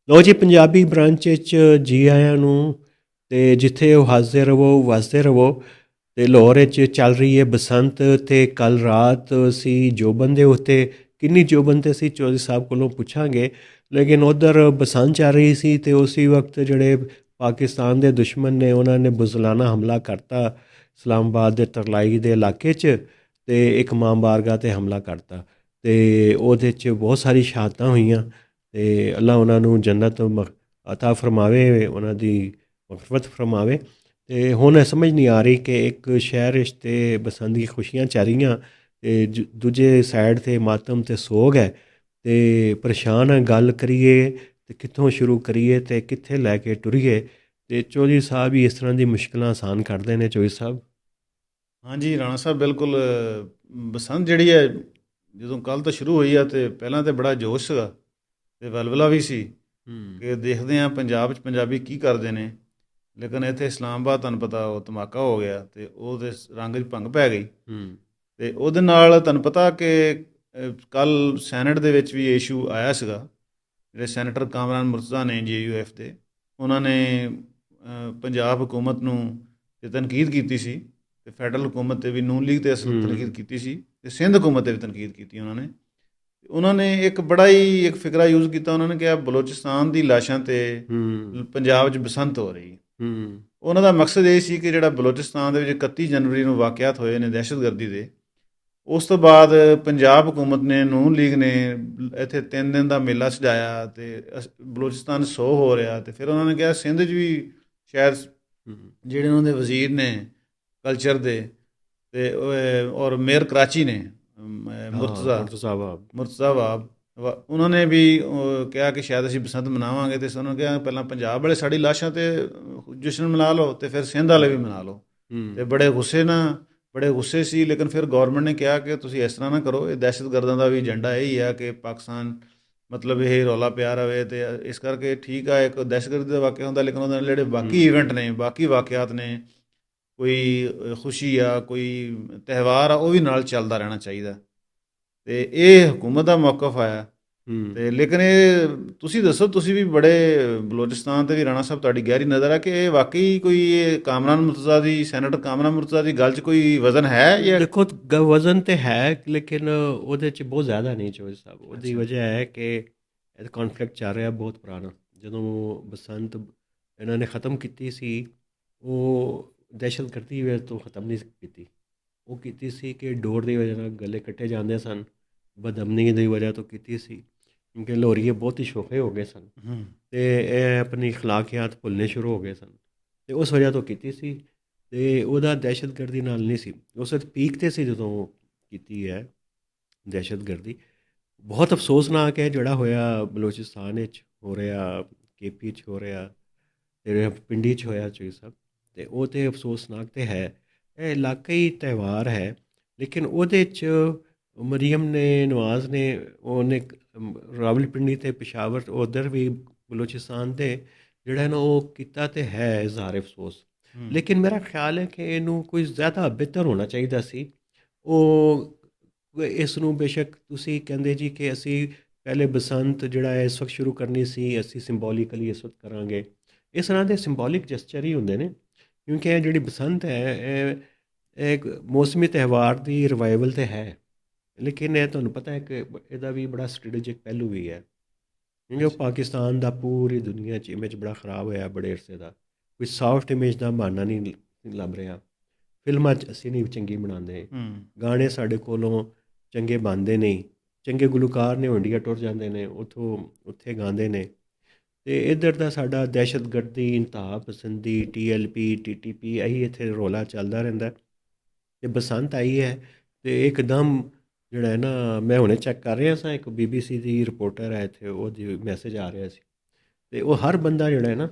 ਲਓ ਜੀ, ਪੰਜਾਬੀ ਬ੍ਰਾਂਚ 'ਚ ਜੀ ਆਇਆਂ ਨੂੰ। ਅਤੇ ਜਿੱਥੇ ਉਹ ਹੱਸਦੇ ਰਹੋ ਵਸਦੇ ਰਹੋ। ਅਤੇ ਲਾਹੌਰ ਵਿੱਚ ਚੱਲ ਰਹੀ ਹੈ ਬਸੰਤ। ਅਤੇ ਕੱਲ੍ਹ ਰਾਤ ਅਸੀਂ ਜੋਬਨ ਦੇ ਉੱਤੇ, ਕਿੰਨੀ ਜੋਬਨ 'ਤੇ ਅਸੀਂ ਚੌਧਰੀ ਸਾਹਿਬ ਕੋਲੋਂ ਪੁੱਛਾਂਗੇ। ਲੇਕਿਨ ਉੱਧਰ ਬਸੰਤ ਚੱਲ ਰਹੀ ਸੀ ਅਤੇ ਉਸੇ ਵਕਤ ਜਿਹੜੇ ਪਾਕਿਸਤਾਨ ਦੇ ਦੁਸ਼ਮਣ ਨੇ ਉਹਨਾਂ ਨੇ ਬੁਜ਼ਲਾਨਾ ਹਮਲਾ ਕਰਤਾ ਇਸਲਾਮਾਬਾਦ ਦੇ ਤਰਲਾਈ ਦੇ ਇਲਾਕੇ 'ਚ, ਅਤੇ ਇੱਕ ਮਾਂ ਬਾਰਗਾਹ 'ਤੇ ਹਮਲਾ ਕਰਤਾ। ਅਤੇ ਉਹਦੇ 'ਚ ਬਹੁਤ ਸਾਰੀ ਸ਼ਹਾਦਤਾਂ ਹੋਈਆਂ। ਅਤੇ ਅੱਲਾ ਉਹਨਾਂ ਨੂੰ ਜੰਨਤ ਅਤਾ ਫਰਮਾਵੇ, ਉਹਨਾਂ ਦੀ ਮਗਫਰਤ ਫਰਮਾਵੇ। ਅਤੇ ਹੁਣ ਇਹ ਸਮਝ ਨਹੀਂ ਆ ਰਹੀ ਕਿ ਇੱਕ ਸ਼ਹਿਰ ਵਿੱਚ ਤਾਂ ਬਸੰਤ ਦੀ ਖੁਸ਼ੀਆਂ ਚੱਲ ਰਹੀਆਂ ਅਤੇ ਦੂਜੇ ਸਾਈਡ 'ਤੇ ਮਾਤਮ ਅਤੇ ਸੋਗ ਹੈ। ਅਤੇ ਪਰੇਸ਼ਾਨ ਹੈ, ਗੱਲ ਕਰੀਏ ਅਤੇ ਕਿੱਥੋਂ ਸ਼ੁਰੂ ਕਰੀਏ ਅਤੇ ਕਿੱਥੇ ਲੈ ਕੇ ਟੁਰੀਏ। ਅਤੇ ਚੌਧਰੀ ਸਾਹਿਬ ਹੀ ਇਸ ਤਰ੍ਹਾਂ ਦੀ ਮੁਸ਼ਕਿਲਾਂ ਆਸਾਨ ਕਰਦੇ ਨੇ। ਚੌਧਰੀ ਸਾਹਿਬ। ਹਾਂਜੀ ਰਾਣਾ ਸਾਹਿਬ, ਬਿਲਕੁਲ। ਬਸੰਤ ਜਿਹੜੀ ਹੈ ਜਦੋਂ ਕੱਲ੍ਹ ਤੋਂ ਸ਼ੁਰੂ ਹੋਈ ਆ, ਅਤੇ ਪਹਿਲਾਂ ਤਾਂ ਬੜਾ ਜੋਸ਼ ਸੀਗਾ ਅਤੇ ਵਲਵਲਾ ਵੀ ਸੀ ਕਿ ਦੇਖਦੇ ਹਾਂ ਪੰਜਾਬ 'ਚ ਪੰਜਾਬੀ ਕੀ ਕਰਦੇ ਨੇ। ਲੇਕਿਨ ਇੱਥੇ ਇਸਲਾਮਾਬਾਦ ਤੁਹਾਨੂੰ ਪਤਾ ਉਹ ਧਮਾਕਾ ਹੋ ਗਿਆ ਅਤੇ ਉਹਦੇ ਰੰਗ 'ਚ ਭੰਗ ਪੈ ਗਈ। ਅਤੇ ਉਹਦੇ ਨਾਲ ਤੁਹਾਨੂੰ ਪਤਾ ਕਿ ਕੱਲ੍ਹ ਸੈਨੇਟ ਦੇ ਵਿੱਚ ਵੀ ਇਸ਼ੂ ਆਇਆ ਸੀਗਾ। ਜਿਹੜੇ ਸੈਨੇਟਰ ਕਾਮਰਾਨ ਮੁਰਤਜ਼ਾ ਨੇ JUF ਦੇ, ਉਹਨਾਂ ਨੇ ਪੰਜਾਬ ਹਕੂਮਤ ਨੂੰ ਤੇ ਤਨਕੀਦ ਕੀਤੀ ਸੀ, ਅਤੇ ਫੈਡਰਲ ਹਕੂਮਤ 'ਤੇ ਵੀ ਨੂਨ ਲੀਗ 'ਤੇ ਅਸਲ ਤਨਕੀਦ ਕੀਤੀ ਸੀ, ਅਤੇ ਸਿੰਧ ਹਕੂਮਤ 'ਤੇ ਵੀ ਤਨਕੀਦ ਕੀਤੀ ਉਹਨਾਂ ਨੇ ਇੱਕ ਬੜਾ ਹੀ ਇੱਕ ਫਿਕਰਾ ਯੂਜ਼ ਕੀਤਾ। ਉਹਨਾਂ ਨੇ ਕਿਹਾ ਬਲੋਚਿਸਤਾਨ ਦੀ ਲਾਸ਼ਾਂ 'ਤੇ ਪੰਜਾਬ 'ਚ ਬਸੰਤ ਹੋ ਰਹੀ। ਉਹਨਾਂ ਦਾ ਮਕਸਦ ਇਹ ਸੀ ਕਿ ਜਿਹੜਾ ਬਲੋਚਿਸਤਾਨ ਦੇ ਵਿੱਚ 31 ਜਨਵਰੀ ਨੂੰ ਵਾਕਿਆਤ ਹੋਏ ਨੇ ਦਹਿਸ਼ਤਗਰਦੀ ਦੇ, ਉਸ ਤੋਂ ਬਾਅਦ ਪੰਜਾਬ ਹਕੂਮਤ ਨੇ, ਨੂਨ ਲੀਗ ਨੇ ਇੱਥੇ 3 ਦਿਨ ਦਾ ਮੇਲਾ ਸਜਾਇਆ ਅਤੇ ਬਲੋਚਿਸਤਾਨ 100 ਹੋ ਰਿਹਾ। ਅਤੇ ਫਿਰ ਉਹਨਾਂ ਨੇ ਕਿਹਾ ਸਿੰਧ 'ਚ ਵੀ ਸ਼ਾਇਦ ਜਿਹੜੇ ਉਹਨਾਂ ਦੇ ਵਜ਼ੀਰ ਨੇ ਕਲਚਰ ਦੇ, ਅਤੇ ਔਰ ਮੇਅਰ ਕਰਾਚੀ ਨੇ ਮੁਰਤਜ਼ਾ ਵਾਬ, ਉਹਨਾਂ ਨੇ ਵੀ ਕਿਹਾ ਕਿ ਸ਼ਾਇਦ ਅਸੀਂ ਬਸੰਤ ਮਨਾਵਾਂਗੇ। ਅਤੇ ਉਹਨਾਂ ਨੇ ਕਿਹਾ ਪਹਿਲਾਂ ਪੰਜਾਬ ਵਾਲੇ ਸਾਡੀ ਲਾਸ਼ਾਂ 'ਤੇ ਜਸ਼ਨ ਮਨਾ ਲਓ ਅਤੇ ਫਿਰ ਸਿੰਧ ਵਾਲੇ ਵੀ ਮਨਾ ਲਓ। ਅਤੇ ਬੜੇ ਗੁੱਸੇ ਸੀ। ਲੇਕਿਨ ਫਿਰ ਗੌਰਮੈਂਟ ਨੇ ਕਿਹਾ ਕਿ ਤੁਸੀਂ ਇਸ ਤਰ੍ਹਾਂ ਨਾ ਕਰੋ, ਇਹ ਦਹਿਸ਼ਤਗਰਦਾਂ ਦਾ ਵੀ ਏਜੰਡਾ ਇਹੀ ਆ ਕਿ ਪਾਕਿਸਤਾਨ ਮਤਲਬ ਇਹ ਰੌਲਾ ਪਿਆ ਰਹੇ। ਅਤੇ ਇਸ ਕਰਕੇ ਠੀਕ ਆ, ਇੱਕ ਦਹਿਸ਼ਤਗਰਦੀ ਦਾ ਵਾਕਿਆ ਹੁੰਦਾ, ਲੇਕਿਨ ਉਹਦੇ ਨਾਲ ਜਿਹੜੇ ਬਾਕੀ ਇਵੈਂਟ ਨੇ, ਬਾਕੀ ਵਾਕਿਆਤ ਨੇ, ਕੋਈ ਖੁਸ਼ੀ ਆ, ਕੋਈ ਤਿਉਹਾਰ ਆ, ਉਹ ਵੀ ਨਾਲ ਚੱਲਦਾ ਰਹਿਣਾ ਚਾਹੀਦਾ। ਅਤੇ ਇਹ ਹਕੂਮਤ ਦਾ ਮੌਕਫ ਆਇਆ। ਅਤੇ ਲੇਕਿਨ ਇਹ ਤੁਸੀਂ ਦੱਸੋ, ਤੁਸੀਂ ਵੀ ਬੜੇ ਬਲੋਚਿਸਤਾਨ 'ਤੇ ਵੀ ਰਾਣਾ ਸਾਹਿਬ ਤੁਹਾਡੀ ਗਹਿਰੀ ਨਜ਼ਰ ਹੈ ਕਿ ਇਹ ਵਾਕਈ ਕੋਈ ਇਹ ਕਾਮਰਾਨ ਮੁਰਤਜ਼ਾ ਦੀ, ਸੈਨੇਟਰ ਕਾਮਰਾਨ ਮੁਰਤਜ਼ਾ ਦੀ ਗੱਲ 'ਚ ਕੋਈ ਵਜ਼ਨ ਹੈ ਜਾਂ? ਦੇਖੋ, ਵਜ਼ਨ ਤਾਂ ਹੈ ਲੇਕਿਨ ਉਹਦੇ 'ਚ ਬਹੁਤ ਜ਼ਿਆਦਾ ਨਹੀਂ ਚੌਧਰੀ ਸਾਹਿਬ। ਉਹਦੀ ਵਜ੍ਹਾ ਹੈ ਕਿ ਇਹ ਕੌਨਫਲਿਕਟ ਚੱਲ ਰਿਹਾ ਬਹੁਤ ਪੁਰਾਣਾ। ਜਦੋਂ ਬਸੰਤ ਇਹਨਾਂ ਨੇ ਖ਼ਤਮ ਕੀਤੀ ਸੀ, ਉਹ ਦਹਿਸ਼ਤਗਰਦੀ ਵੇਲੇ ਤੋਂ ਖ਼ਤਮ ਨਹੀਂ ਕੀਤੀ। ਉਹ ਕੀਤੀ ਸੀ ਕਿ ਡੋਰ ਦੀ ਵਜ੍ਹਾ ਨਾਲ ਗਲੇ ਕੱਟੇ ਜਾਂਦੇ ਸਨ, ਬਦਅਮਨੀ ਦੀ ਵਜ੍ਹਾ ਤੋਂ ਕੀਤੀ ਸੀ, ਕਿਉਂਕਿ ਲਾਹੌਰੀਏ ਬਹੁਤ ਹੀ ਸ਼ੋਖੇ ਹੋ ਗਏ ਸਨ ਅਤੇ ਇਹ ਆਪਣੀ ਅਖਲਾਕੀਆਤ ਭੁੱਲਣੇ ਸ਼ੁਰੂ ਹੋ ਗਏ ਸਨ, ਅਤੇ ਉਸ ਵਜ੍ਹਾ ਤੋਂ ਕੀਤੀ ਸੀ। ਅਤੇ ਉਹਦਾ ਦਹਿਸ਼ਤਗਰਦੀ ਨਾਲ ਨਹੀਂ ਸੀ। ਉਸ ਵਕਤ ਪੀਕ 'ਤੇ ਸੀ ਜਦੋਂ ਕੀਤੀ ਹੈ ਦਹਿਸ਼ਤਗਰਦੀ। ਬਹੁਤ ਅਫਸੋਸਨਾਕ ਹੈ ਜਿਹੜਾ ਹੋਇਆ ਬਲੋਚਿਸਤਾਨ ਵਿੱਚ ਹੋ ਰਿਹਾ, KP 'ਚ ਹੋ ਰਿਹਾ, ਅਤੇ ਪਿੰਡੀ 'ਚ ਹੋਇਆ ਚੌਧਰੀ ਸਾਹਿਬ। ਅਤੇ ਉਹ ਤਾਂ ਅਫਸੋਸਨਾਕ ਤਾਂ ਹੈ। ਇਹ ਇਲਾਕਾਈ ਤਿਉਹਾਰ ਹੈ, ਲੇਕਿਨ ਉਹਦੇ 'ਚ ਮਰੀਮ ਨੇ, ਨਵਾਜ਼ ਨੇ, ਉਹਨੇ ਰਾਵਲਪਿੰਡੀ ਅਤੇ ਪਿਸ਼ਾਵਰ ਉੱਧਰ ਵੀ ਬਲੋਚਿਸਤਾਨ 'ਤੇ ਜਿਹੜਾ ਨਾ ਉਹ ਕੀਤਾ ਤਾਂ ਹੈ ਇਜ਼ਹਾਰ ਅਫਸੋਸ। ਲੇਕਿਨ ਮੇਰਾ ਖਿਆਲ ਹੈ ਕਿ ਇਹਨੂੰ ਕੋਈ ਜ਼ਿਆਦਾ ਬਿਹਤਰ ਹੋਣਾ ਚਾਹੀਦਾ ਸੀ। ਉਹ ਇਸ ਨੂੰ ਬੇਸ਼ੱਕ ਤੁਸੀਂ ਕਹਿੰਦੇ ਜੀ ਕਿ ਅਸੀਂ ਪਹਿਲੇ ਬਸੰਤ ਜਿਹੜਾ ਹੈ ਇਸ ਵਕਤ ਸ਼ੁਰੂ ਕਰਨੀ ਸੀ, ਅਸੀਂ ਸਿੰਬੋਲੀਕਲੀ ਇਸ ਵਕਤ ਕਰਾਂਗੇ। ਇਸ ਤਰ੍ਹਾਂ ਦੇ ਸਿੰਬੋਲਿਕ ਜਸਚਰ ਹੀ ਹੁੰਦੇ ਨੇ, ਕਿਉਂਕਿ ਇਹ ਜਿਹੜੀ ਬਸੰਤ ਹੈ ਇਹ ਇੱਕ ਮੌਸਮੀ ਤਿਉਹਾਰ ਦੀ ਰਿਵਾਈਵਲ ਤਾਂ ਹੈ, ਲੇਕਿਨ ਇਹ ਤੁਹਾਨੂੰ ਪਤਾ ਹੈ ਕਿ ਇਹਦਾ ਵੀ ਬੜਾ ਸਟ੍ਰੈਟੇਜਿਕ ਪਹਿਲੂ ਵੀ ਹੈ, ਕਿਉਂਕਿ ਉਹ ਪਾਕਿਸਤਾਨ ਦਾ ਪੂਰੀ ਦੁਨੀਆ 'ਚ ਇਮੇਜ ਬੜਾ ਖ਼ਰਾਬ ਹੋਇਆ ਬੜੇ ਅਰਸੇ ਦਾ। ਕੋਈ ਸਾਫਟ ਇਮੇਜ ਦਾ ਬਹਾਨਾ ਨਹੀਂ ਲੱਭ ਰਿਹਾ। ਫਿਲਮਾਂ 'ਚ ਅਸੀਂ ਨਹੀਂ ਚੰਗੀ ਬਣਾਉਂਦੇ, ਗਾਣੇ ਸਾਡੇ ਕੋਲੋਂ ਚੰਗੇ ਬਣਦੇ ਨਹੀਂ, ਚੰਗੇ ਗੁਲੂਕਾਰ ਨੇ ਇੰਡੀਆ ਟੁਰ ਜਾਂਦੇ ਨੇ, ਉੱਥੇ ਗਾਉਂਦੇ ਨੇ। ਅਤੇ ਇੱਧਰ ਦਾ ਸਾਡਾ ਦਹਿਸ਼ਤਗਰਦੀ, ਇੰਤਹਾ ਪਸੰਦੀ, TLP TTP ਇਹੀ ਇੱਥੇ ਰੌਲਾ ਚੱਲਦਾ ਰਹਿੰਦਾ। ਅਤੇ ਬਸੰਤ ਆਈ ਹੈ ਅਤੇ ਇੱਕਦਮ ਜਿਹੜਾ ਹੈ ਨਾ, ਮੈਂ ਹੁਣੇ ਚੈੱਕ ਕਰ ਰਿਹਾ ਸਾਂ, ਇੱਕ BBC ਦੀ ਰਿਪੋਰਟਰ ਹੈ ਇੱਥੇ, ਉਹਦੀ ਮੈਸੇਜ ਆ ਰਿਹਾ ਸੀ, ਅਤੇ ਉਹ ਹਰ ਬੰਦਾ ਜਿਹੜਾ ਹੈ ਨਾ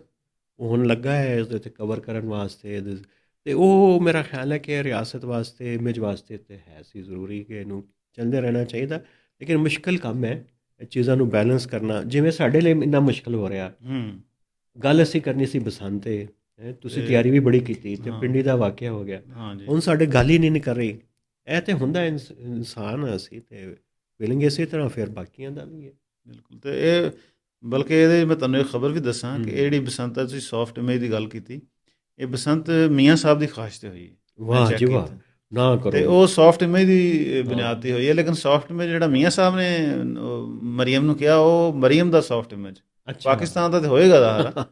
ਉਹ ਹੁਣ ਲੱਗਾ ਹੈ ਇਸਦੇ 'ਤੇ ਕਵਰ ਕਰਨ ਵਾਸਤੇ। ਅਤੇ ਉਹ ਮੇਰਾ ਖਿਆਲ ਹੈ ਕਿ ਰਿਆਸਤ ਵਾਸਤੇ, ਇਮੇਜ ਵਾਸਤੇ ਤਾਂ ਹੈ ਸੀ ਜ਼ਰੂਰੀ ਕਿ ਇਹਨੂੰ ਚੱਲਦੇ ਰਹਿਣਾ ਚਾਹੀਦਾ। ਲੇਕਿਨ ਮੁਸ਼ਕਿਲ ਕੰਮ ਹੈ ਇਹ ਚੀਜ਼ਾਂ ਨੂੰ ਬੈਲੈਂਸ ਕਰਨਾ, ਜਿਵੇਂ ਸਾਡੇ ਲਈ ਇੰਨਾ ਮੁਸ਼ਕਿਲ ਹੋ ਰਿਹਾ। ਗੱਲ ਅਸੀਂ ਕਰਨੀ ਸੀ ਬਸੰਤ 'ਤੇ, ਤੁਸੀਂ ਤਿਆਰੀ ਵੀ ਬੜੀ ਕੀਤੀ ਅਤੇ ਪਿੰਡੀ ਦਾ ਵਾਕਿਆ ਹੋ ਗਿਆ, ਹੁਣ ਸਾਡੇ ਗੱਲ ਹੀ ਨਹੀਂ ਕਰ ਰਹੀ। ਇਹ ਤਾਂ ਹੁੰਦਾ ਇਨਸਾਨ ਅਸੀਂ ਅਤੇ ਫੀਲਿੰਗ ਇਸੇ ਤਰ੍ਹਾਂ ਫਿਰ ਬਾਕੀਆਂ ਦਾ ਵੀ ਹੈ। ਬਿਲਕੁਲ। ਅਤੇ ਇਹ ਬਲਕਿ ਇਹਦੇ ਮੈਂ ਤੁਹਾਨੂੰ ਇੱਕ ਖਬਰ ਵੀ ਦੱਸਾਂ ਕਿ ਇਹ ਜਿਹੜੀ ਬਸੰਤ ਹੈ, ਤੁਸੀਂ ਸੌਫਟ ਇਮੇਜ ਦੀ ਗੱਲ ਕੀਤੀ, ਇਹ ਬਸੰਤ ਮੀਆਂ ਸਾਹਿਬ ਦੀ ਖਾਸ਼ ਤੇ ਹੋਈ ਹੈ। ਮੈਂ ਵਾਹ ਚੈੱਕ ਜੀ ਵਾਹ, ਕੀਤਾ ਨਾ ਤੇ ਕਰੋ। ਉਹ ਸੌਫਟ ਇਮੇਜ ਦੀ ਬੁਨਿਆਦ ਤੇ ਹੋਈ ਹੈ। ਲੇਕਿਨ ਸੌਫਟ ਇਮੇਜ ਜਿਹੜਾ ਮੀਆਂ ਸਾਹਿਬ ਨੇ ਮਰੀਮ ਨੂੰ ਕਿਹਾ, ਉਹ ਮਰੀਮ ਦਾ ਸੌਫਟ ਇਮੇਜ, ਅੱਛਾ। ਪਾਕਿਸਤਾਨ ਦਾ ਤੇ ਹੋਏਗਾ ਜ਼ਾਹਰ,